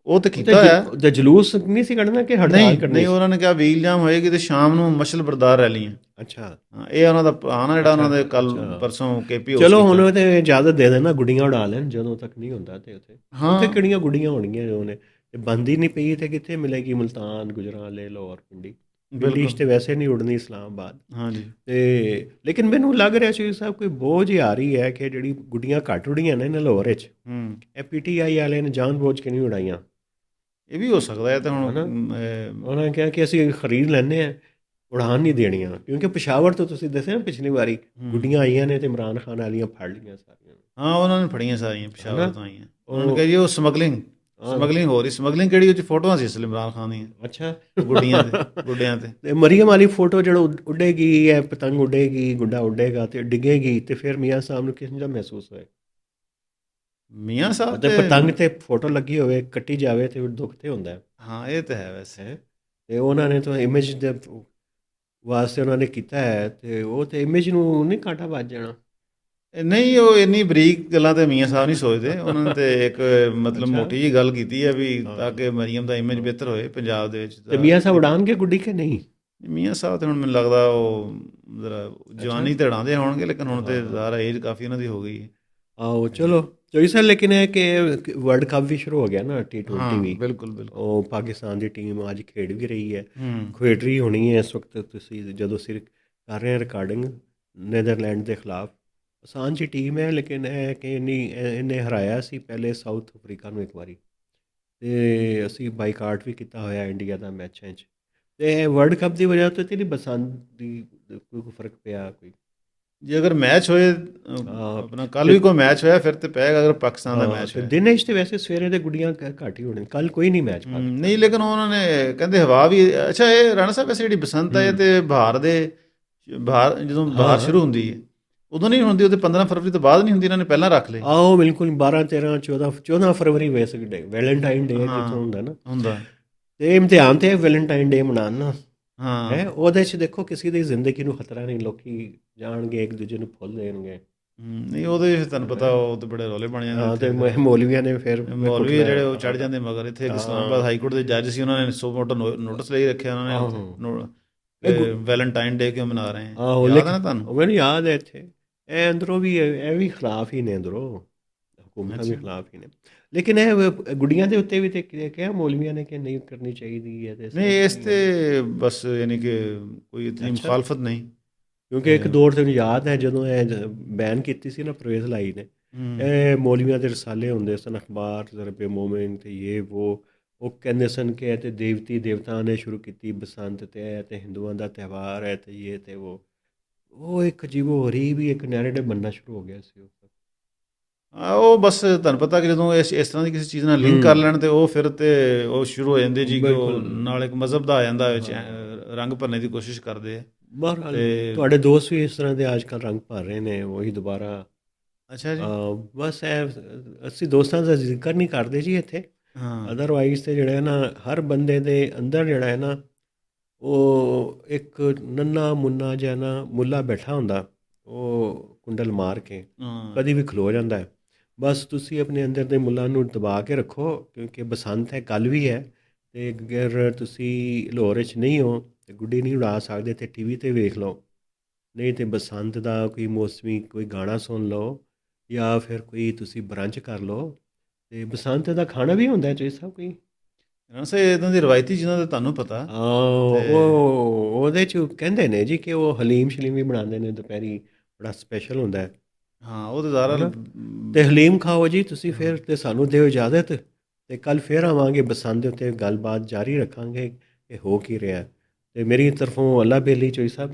ਉਹ ਤੇ ਉਹ ਤੇ ਕੀਤਾ ਹੋਇਆ। ਤੇ ਜਲੂਸ ਨਹੀਂ ਸੀ ਕੱਢਣਾ ਕਿ ਹੜਤਾਲ ਨਹੀਂ ਕੱਢਣੀ ਨਹੀਂ, ਸੀ? ਉਹਨਾਂ ਨੇ ਕਿਹਾ ਵੀਲ ਜਾਮ ਹੋਏਗੀ ਤੇ ਸ਼ਾਮ ਨੂੰ ਮਸ਼ਲ ਬਰਦਾਰ ਰੈਲੀਆਂ। ਅੱਛਾ ਹਾਂ, ਇਹ ਉਹਨਾਂ ਦਾ ਆਣਾ ਜਿਹੜਾ ਅੱਛਾ ਉਹਨਾਂ ਦੇ ਕੱਲ ਅੱਛਾ। ਪਰਸੋਂ ਕੇਪੀ ਚਲੋ ਹਾਊਸ ਹੁਣ ਕੀਤਾ। ਉਹ ਤੇ ਇਜਾਜ਼ਤ ਦੇ ਦੇਣਾ, ਗੁੱਡੀਆਂ ਉਡਾ ਲੈਣ ਜਦੋਂ ਤੱਕ ਨਹੀਂ ਹੁੰਦਾ। ਤੇ ਉੱਥੇ ਉੱਥੇ ਹਾਂ ਕਿਹੜੀਆਂ ਗੁੱਡੀਆਂ ਹੋਣਗੀਆਂ ਜੋ ਨੇ, ਤੇ ਬੰਦ ਹੀ ਨਹੀਂ ਪਈ ਤੇ ਕਿੱਥੇ ਮਿਲੇਗੀ? ਮੁਲਤਾਨ, ਗੁਜਰਾਂਵਾਲੇ, ਲਾਹੌਰ, ਪਿੰਡੀ। ਪਿੰਡੀ 'ਚ ਬਿਲਕੁਲ। ਤੇ ਵੈਸੇ ਨਹੀਂ ਉਡਣੀ, ਇਸਲਾਮਾਬਾਦ। ਹਾਂਜੀ ਤੇ ਲੇਕਿਨ ਮੈਨੂੰ ਲੱਗ ਰਿਹਾ ਸ਼ਰੀਫ ਸਾਹਿਬ ਕੋਈ ਬੋਝ ਹੀ ਆ ਰਹੀ ਹੈ ਕਿ ਜਿਹੜੀ ਗੁੱਡੀਆਂ ਘੱਟ ਉੜੀਆਂ ਨੇ ਨਾ ਲਾਹੌਰ 'ਚ, ਇਹ ਪੀਟੀਆਈ ਵਾਲੇ ਨੇ ਜਾਨ ਬੋਝ ਕੇ ਨਹੀਂ ਉਡਾਈਆਂ, ਇਹ ਵੀ ਹੋ ਸਕਦਾ ਹੈ। ਤੇ ਹੈ ਨਾ? ਹੁਣ ਉਹਨਾਂ ਨੇ ਕਿਹਾ ਕਿ ਅਸੀਂ ਖਰੀਦ ਲੈਂਦੇ ਹਾਂ, ਉਡਾਨ ਨਹੀਂ ਦੇਣੀਆਂ। ਕਿਉਂਕਿ ਪਸ਼ਾਵਰ ਤੋਂ ਤੁਸੀਂ ਦੱਸਿਆ ਨਾ ਪਿਛਲੀ ਵਾਰੀ ਗੁੱਡੀਆਂ ਆਈਆਂ ਨੇ ਤੇ ਇਮਰਾਨ ਖਾਨ ਵਾਲੀਆਂ ਫੜ ਲਈਆਂ ਸਾਰੀਆਂ, ਹਾਂ ਉਹਨਾਂ ਨੇ ਫੜੀਆਂ ਸਾਰੀਆਂ, ਪਿਸ਼ਾਵਰ ਤੋਂ ਆਈਆਂ। ਉਹਨਾਂ ਨੇ ਉਹ ਕਿਹਾ ਜੀ ਉਹ ਸਮਗਲਿੰਗ ਹਾਂ, ਹੋ ਰਹੀ। ਸਮਗਲਿੰਗ ਕਿਹੜੀ? ਉਹ 'ਚ ਫੋਟੋਆਂ ਸੀ ਅਸਲ ਇਮਰਾਨ ਖਾਨ ਦੀਆਂ ਅੱਛਾ। ਗੁੱਡੀਆਂ ਤੇ ਗੁੱਡਿਆਂ ਤੇ। ਤੇ ਮਰੀਮ ਵਾਲੀ ਫੋਟੋ ਜਦੋਂ ਉੱਡੇਗੀ, ਇਹ ਪਤੰਗ ਉੱਡੇਗੀ, ਗੁੱਡਾ ਉੱਡੇਗਾ ਤੇ ਡਿੱਗੇਗੀ, ਤੇ ਫਿਰ ਮੀਆਂ ਸਾਹਿਬ ਨੂੰ ਕਿਸ ਦਾ ਮਹਿਸੂਸ ਹੋਏ? ਮੀਆਂ ਸਾਹਿਬ ਤੇ ਤੇ ਪਤੰਗ ਤੇ ਫੋਟੋ ਲੱਗੀ ਹੋਵੇ, ਕੱਟੀ ਜਾਵੇ ਤੇ ਦੁੱਖ ਤੇ ਹੁੰਦਾ ਹੈ। ਹਾਂ ਇਹ ਤਾਂ ਹੈ ਵੈਸੇ। ਹੈਂ। ਤੇ ਉਹਨਾਂ ਨੇ ਤਾਂ ਇਮੇਜ ਦੇ ਵਾਸਤੇ ਉਹਨਾਂ ਨੇ ਕੀਤਾ ਹੈ, ਤੇ ਉਹ ਤੇ ਇਮੇਜ ਨੂੰ ਨਹੀਂ ਕਾਂਟਾ ਵੱਜ ਜਾਣਾ? ਨਹੀਂ ਉਹ ਇੰਨੀ ਬਰੀਕ ਗੱਲਾਂ ਤੇ ਮੀਆਂ ਸਾਹਿਬ ਨਹੀਂ ਸੋਚਦੇ। ਉਹਨਾਂ ਨੇ ਤੇ ਇੱਕ ਮਤਲਬ ਅੱਛਾ। ਮੋਟੀ ਜਿਹੀ ਗੱਲ ਕੀਤੀ ਹੈ ਵੀ ਹਾਂ ਤਾਂ ਕਿ ਮਰੀਮ ਦਾ ਇਮੇਜ ਬਿਹਤਰ ਹੋਏ ਪੰਜਾਬ ਦੇ ਵਿੱਚ। ਤੇ ਮੀਆਂ ਸਾਹਿਬ ਉਡਾਣਗੇ ਗੁੱਡੀ ਕਿ ਨਹੀਂ? ਮੀਆਂ ਸਾਹਿਬ ਤੇ ਹੁਣ ਮੈਨੂੰ ਲੱਗਦਾ ਉਹ ਜ਼ਰਾ ਜਵਾਨੀ ਤੇ ਉਡਾਉਂਦੇ ਹੋਣਗੇ, ਲੇਕਿਨ ਹੁਣ ਤੇ ਹਾਂ। ਜ਼ਿਆਦਾ ਏਜ ਕਾਫੀ ਉਹਨਾਂ ਦੀ ਹੋ ਗਈ ਹੈ। ਆਹੋ ਚਲੋ ਚੋਈ ਸਰ, ਲੇਕਿਨ ਇਹ ਕਿ ਵਰਲਡ ਕੱਪ ਵੀ ਸ਼ੁਰੂ ਹੋ ਗਿਆ ਨਾ, T20 ਹਾਂ ਵੀ। ਬਿਲਕੁਲ ਬਿਲਕੁਲ। ਉਹ ਪਾਕਿਸਤਾਨ ਦੀ ਟੀਮ ਅੱਜ ਖੇਡ ਵੀ ਰਹੀ ਹੈ, ਹੂੰ ਖੇਡ ਰਹੀ ਹੋਣੀ ਹੈ ਇਸ ਵਕਤ, ਤੁਸੀਂ ਜਦੋਂ ਸਿਰ ਕਰ ਰਹੇ ਹਾਂ ਰਿਕਾਰਡਿੰਗ, ਨੀਦਰਲੈਂਡ ਦੇ ਖਿਲਾਫ। ਆਸਾਨ ਜੀ ਟੀਮ ਹੈ, ਲੇਕਿਨ ਇਹ ਕਿ ਇਹਨੇ ਹਰਾਇਆ ਸੀ ਪਹਿਲੇ ਸਾਊਥ ਅਫਰੀਕਾ ਨੂੰ ਇੱਕ ਵਾਰੀ, ਤੇ ਅਸੀਂ ਬਾਈਕਾਟ ਵੀ ਕੀਤਾ ਹੋਇਆ ਇੰਡੀਆ ਦਾ ਮੈਚਾਂ 'ਚ। ਤੇ ਵਰਲਡ ਕੱਪ ਦੀ ਵਜ੍ਹਾ ਤੋਂ ਤੇ ਨਹੀਂ ਬਸੰਤ ਦੀ ਕੋਈ ਫਰਕ ਪਿਆ ਕੋਈ? ਜੇ ਅਗਰ ਮੈਚ ਹੋਏ ਹਾਂ, ਆਪਣਾ ਕੱਲ ਵੀ ਕੋਈ ਮੈਚ ਹੋਇਆ ਫਿਰ ਤੇ ਪਏਗਾ, ਅਗਰ ਪਾਕਿਸਤਾਨ ਦਾ ਮੈਚ ਤੇ ਹੋਇਆ। ਦਿਨ 'ਚ ਤੇ ਵੈਸੇ ਸਵੇਰੇ ਦੇ ਗੁੱਡੀਆਂ ਘੱਟ ਹੀ ਹੋਣੇ, ਕੱਲ ਕੋਈ ਨਹੀਂ ਮੈਚ ਪਾਕਿਸਤਾਨ। ਨਹੀਂ ਲੇਕਿਨ ਉਹਨਾਂ ਨੇ ਕਹਿੰਦੇ ਹਵਾ ਵੀ ਅੱਛਾ। ਇਹ ਰਾਣਾ ਸਾਹਿਬ ਵੈਸੇ ਜਿਹੜੀ ਬਸੰਤ ਹੈ ਤੇ ਬਹਾਰ ਜਦੋਂ ਬਹਾਰ ਸ਼ੁਰੂ ਹੁੰਦੀ ਹੈ ਉਦੋਂ ਨਹੀਂ ਹੁੰਦੀ, ਉਹ ਤੇ 15 ਫਰਵਰੀ ਤੋਂ ਬਾਅਦ ਨਹੀਂ ਹੁੰਦੀ, ਇਹਨਾਂ ਨੇ ਪਹਿਲਾਂ ਰੱਖ ਲਈ। ਆਹੋ ਬਿਲਕੁਲ, 12 13 14 ਫਰਵਰੀ ਵੈਸੇ ਡੇ ਵੈਲੈਂਟਾਈਨ ਡੇ ਹਾਂ ਜਿੱਥੋਂ ਹੁੰਦਾ ਨਾ, ਹੁੰਦਾ। ਤੇ ਇਮਤਿਹਾਨ ਤੇ ਵੈਲੈਂਟਾਈਨ ਡੇ ਮਨਾਉਣਾ ਹਾਂ ਹੈ। ਉਹਦੇ 'ਚ ਦੇਖੋ ਕਿਸੇ ਦੀ ਜ਼ਿੰਦਗੀ ਨੂੰ ਖਤਰਾ ਨਹੀਂ, ਲੋਕੀ ਜਾਣਗੇ ਇੱਕ ਦੂਜੇ ਨੂੰ ਫੁੱਲ ਦੇਣਗੇ। ਨਹੀਂ ਉਹਦੇ ਵਿੱਚ ਤੁਹਾਨੂੰ ਪਤਾ ਉਹ ਤੇ ਬੜੇ ਰੌਲੇ ਬਣ ਹਾਂ, ਜਾਂਦੇ ਤੇ ਉੱਥੇ। ਮੌਲਵੀਆਂ ਨੇ ਫਿਰ ਮੌਲਵੀ ਜਿਹੜੇ ਉਹ ਚੜ ਜਾਂਦੇ ਮਗਰ। ਇੱਥੇ ਇਸਲਾਮਾਬਾਦ ਹਾਈ ਕੋਰਟ ਦੇ ਜੱਜ ਸੀ, ਉਹਨਾਂ ਨੇ ਸੋ ਮੋਟਾ ਨੋਟਿਸ ਲਈ ਰੱਖਿਆ ਉਹਨਾਂ ਨੇ ਵੈਲੈਂਟਾਈਨ ਡੇ ਕਿਉਂ ਮਨਾ ਰਹੇ ਆ। ਆਹੋ, ਯਾਦ ਹੈ ਨਾ ਤੁਹਾਨੂੰ? ਮੈਨੂੰ ਯਾਦ ਹੈ। ਇੱਥੇ ਇਹ ਅੰਦਰੋਂ ਵੀ ਇਹ ਵੀ ਖਿਲਾਫ ਹੀ ਨੇ, ਅੰਦਰੋਂ ਹਕੂਮਤਾਂ ਵੀ ਖਿਲਾਫ ਹੀ ਨੇ। ਲੇਕਿਨ ਇਹ ਗੁੱਡੀਆਂ ਦੇ ਉੱਤੇ ਵੀ ਤੇ ਕਿਹਾ ਮੌਲਵੀਆਂ ਨੇ ਕਿ ਨਹੀਂ ਕਰਨੀ ਚਾਹੀਦੀ ਹੈ। ਤੇ ਨਹੀਂ ਇਸ ਤੇ ਬਸ ਯਾਨੀ ਕਿ ਕੋਈ ਇਤਨੀ ਮੁਖਾਲਫਤ ਨਹੀਂ, ਕਿਉਂਕਿ ਇੱਕ ਦੌਰ ਤੇ ਮੈਨੂੰ ਯਾਦ ਹੈ ਜਦੋਂ ਇਹ ਬੈਨ ਕੀਤੀ ਸੀ ਨਾ ਪਰਵੇਜ਼ ਲਾਈ ਨੇ, ਇਹ ਮੌਲਵੀਆਂ ਦੇ ਰਸਾਲੇ ਹੁੰਦੇ ਸਨ, ਅਖਬਾਰ ਜ਼ਰਬੇ ਮੋਮਿਨ ਤੇ ਇਹ ਉਹ ਕਹਿੰਦੇ ਸਨ ਕਿ ਇਹ ਤੇ ਦੇਵਤੀ ਦੇਵਤਾ ਨੇ ਸ਼ੁਰੂ ਕੀਤੀ ਬਸੰਤ, ਤੇ ਇਹ ਤੇ ਹਿੰਦੂਆਂ ਦਾ ਤਿਉਹਾਰ ਹੈ, ਤੇ ਇਹ ਤੇ ਉਹ ਇੱਕ ਅਜੀਬੋ ਗਰੀਬ ਵੀ ਇੱਕ ਨੈਰੇਟਿਵ ਬਣਨਾ ਸ਼ੁਰੂ ਹੋ ਗਿਆ ਸੀ। ਉਹ ਬਸ ਤੁਹਾਨੂੰ ਪਤਾ ਕਿ ਜਦੋਂ ਇਸ ਤਰ੍ਹਾਂ ਦੀ ਕਿਸੇ ਚੀਜ਼ ਨਾਲ ਲਿੰਕ ਕਰ ਲੈਣ ਤੇ ਉਹ ਫਿਰ ਤੇ ਉਹ ਸ਼ੁਰੂ ਹੋ ਜਾਂਦੇ ਜੀ ਕਿ ਉਹ ਨਾਲ ਇੱਕ ਮਜ਼ਹਬ ਦਾ ਆ ਜਾਂਦਾ, ਵਿੱਚ ਰੰਗ ਭਰਨੇ ਦੀ ਕੋਸ਼ਿਸ਼ ਕਰਦੇ ਆ। ਬਹਰਹਾਲ ਤੁਹਾਡੇ ਦੋਸਤ ਵੀ ਇਸ ਤਰ੍ਹਾਂ ਦੇ ਅੱਜ ਕੱਲ੍ਹ ਰੰਗ ਭਰ ਰਹੇ ਨੇ, ਉਹੀ ਦੁਬਾਰਾ। ਅੱਛਾ ਜੀ। ਬਸ ਇਹ ਅਸੀਂ ਦੋਸਤਾਂ ਦਾ ਜ਼ਿਕਰ ਨਹੀਂ ਕਰਦੇ ਜੀ ਇੱਥੇ, ਹਾਂ ਅਦਰਵਾਈਜ਼ ਤੇ ਜਿਹੜਾ ਹੈ ਨਾ ਹਰ ਬੰਦੇ ਦੇ ਅੰਦਰ ਜਿਹੜਾ ਹੈ ਨਾ ਉਹ ਇੱਕ ਨੰਨਾ ਮੁੰਨਾ ਜਿਹਾ ਨਾ ਮੁੱਲਾ ਬੈਠਾ ਹੁੰਦਾ, ਉਹ ਕੁੰਡਲ ਮਾਰ ਕੇ ਕਦੀ ਵੀ ਖਲੋ ਜਾਂਦਾ ਹੈ। ਬਸ ਤੁਸੀਂ ਆਪਣੇ ਅੰਦਰ ਦੇ ਮੁੱਲਾਂ ਨੂੰ ਦਬਾ ਕੇ ਰੱਖੋ, ਕਿਉਂਕਿ ਬਸੰਤ ਹੈ, ਕੱਲ੍ਹ ਵੀ ਹੈ। ਅਤੇ ਅਗਰ ਤੁਸੀਂ ਲਾਹੌਰ 'ਚ ਨਹੀਂ ਹੋ ਅਤੇ ਗੁੱਡੀ ਨਹੀਂ ਉਡਾ ਸਕਦੇ, ਅਤੇ TV 'ਤੇ ਵੇਖ ਲਓ ਨਹੀਂ ਤੇ ਬਸੰਤ ਦਾ ਕੋਈ ਮੌਸਮੀ ਕੋਈ ਗਾਣਾ ਸੁਣ ਲਓ ਜਾਂ ਫਿਰ ਕੋਈ ਤੁਸੀਂ ਬਰੰਚ ਕਰ ਲਓ। ਤੇ ਬਸੰਤ ਦਾ ਖਾਣਾ ਵੀ ਹੁੰਦਾ ਚੋਈ ਸਾਹਿਬ ਕੋਈ? ਰਾਣਾ ਸਾਹਿਬ ਇਦਾਂ ਦੀ ਰਵਾਇਤੀ ਚੀਜ਼ਾਂ ਤਾਂ ਤੁਹਾਨੂੰ ਪਤਾ। ਤੇ ਉਹ ਉਹਦੇ ਚ ਕਹਿੰਦੇ ਨੇ ਜੀ ਕਿ ਉਹ ਹਲੀਮ ਸ਼ਲੀਮ ਵੀ ਬਣਾਉਂਦੇ ਨੇ ਦੁਪਹਿਰੀ, ਬੜਾ ਸਪੈਸ਼ਲ ਹੁੰਦਾ ਹੈ ਹਾਂ, ਉਹ ਤਾਂ ਜ਼ਾਰਾ ਹਨਾ। ਤੇ ਹਲੀਮ ਖਾਓ ਜੀ ਤੁਸੀਂ, ਫਿਰ ਤੇ ਸਾਨੂੰ ਦਿਓ ਇਜਾਜ਼ਤ, ਤੇ ਕੱਲ ਫਿਰ ਆਵਾਂਗੇ ਬਸੰਤ ਦੇ ਉੱਤੇ ਗੱਲਬਾਤ ਜਾਰੀ ਰੱਖਾਂਗੇ ਕਿ ਹੋ ਕੀ ਰਿਹਾ। ਤੇ ਮੇਰੀ ਤਰਫੋਂ ਅੱਲਾ ਬੇਲੀ ਚੋਈ ਸਾਹਿਬ।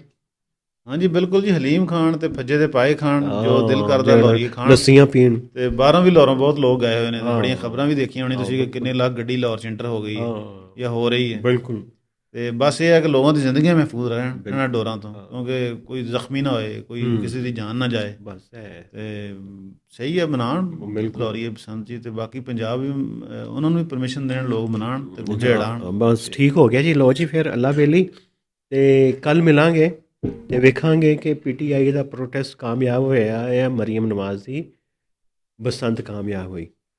ਹਾਂਜੀ ਬਿਲਕੁਲ ਜੀ, ਹਲੀਮ ਖਾਣ ਤੇ ਫੱਜੇ ਦੇ ਪਾਏ ਖਾਣ, ਜੋ ਦਿਲ ਹਾਂ ਕਰਦਾ ਜਿਹੜਾ ਲਾਹੌਰੀ ਖਾਣ। ਲੱਸੀਆਂ ਪੀਣ। ਤੇ ਬਾਹਰੋਂ ਵੀ ਲਾਹੌਰੋਂ ਬਹੁਤ ਲੋਕ ਗਏ ਹੋਏ ਨੇ, ਤੇ ਹਾਂ ਬੜੀਆਂ ਖਬਰਾਂ ਵੀ ਦੇਖੀਆਂ ਹੋਣੀ ਹਾਂ ਤੁਸੀਂ ਕਿ ਬਿਲਕੁਲ ਕਿੰਨੇ ਲੱਖ ਗੱਡੀ ਲਾਹੌਰ 'ਚ ਐਂਟਰ ਹੋ ਗਈ ਹੈ ਹਾਂ ਜਾਂ ਹੋ ਰਹੀ ਹੈ। ਬਿਲਕੁਲ ਤੇ ਬਸ ਇਹ ਹੈ ਕਿ ਲੋਕਾਂ ਦੀ ਜ਼ਿੰਦਗੀਆਂ ਮਹਿਫੂਜ਼ ਰਹਿਣ ਇਹਨਾਂ ਬਿਲਕੁਲ ਡੋਰਾਂ ਤੋਂ, ਹਾਂ। ਕਿਉਂਕਿ ਕੋਈ ਜ਼ਖਮੀ ਨਾ ਹੋਏ, ਕੋਈ ਕਿਸੇ ਦੀ ਜਾਨ ਨਾ ਜਾਏ। ਬਸ ਹੈ ਤੇ ਸਹੀ ਹੈ, ਮਨਾਉਣ ਬਿਲਕੁਲ। ਲਾਹੌਰੀ ਬਸੰਤ ਜੀ। ਤੇ ਬਾਕੀ ਪੰਜਾਬ ਵੀ ਉਹਨਾਂ ਨੂੰ ਵੀ ਪਰਮਿਸ਼ਨ ਦੇਣ, ਲੋਕ ਮਨਾਉਣ ਤੇ ਬੁੱਢੇ ਹੜਾਉਣ। ਬਸ ਠੀਕ ਹੋ ਗਿਆ ਜੀ। ਲਓ ਜੀ ਫਿਰ ਅੱਲਾ ਬੇਲੀ, ਤੇ ਕੱਲ ਮਿਲਾਂਗੇ ਤੇ ਵੇਖਾਂਗੇ ਕਿ ਪੀਟੀਆਈ ਦਾ ਪ੍ਰੋਟੈਸਟ ਕਾਮਯਾਬ ਹੋਇਆ ਜਾਂ ਮਰੀਮ ਨਵਾਜ਼ ਦੀ ਬਸੰਤ ਕਾਮਯਾਬ ਹੋਈ।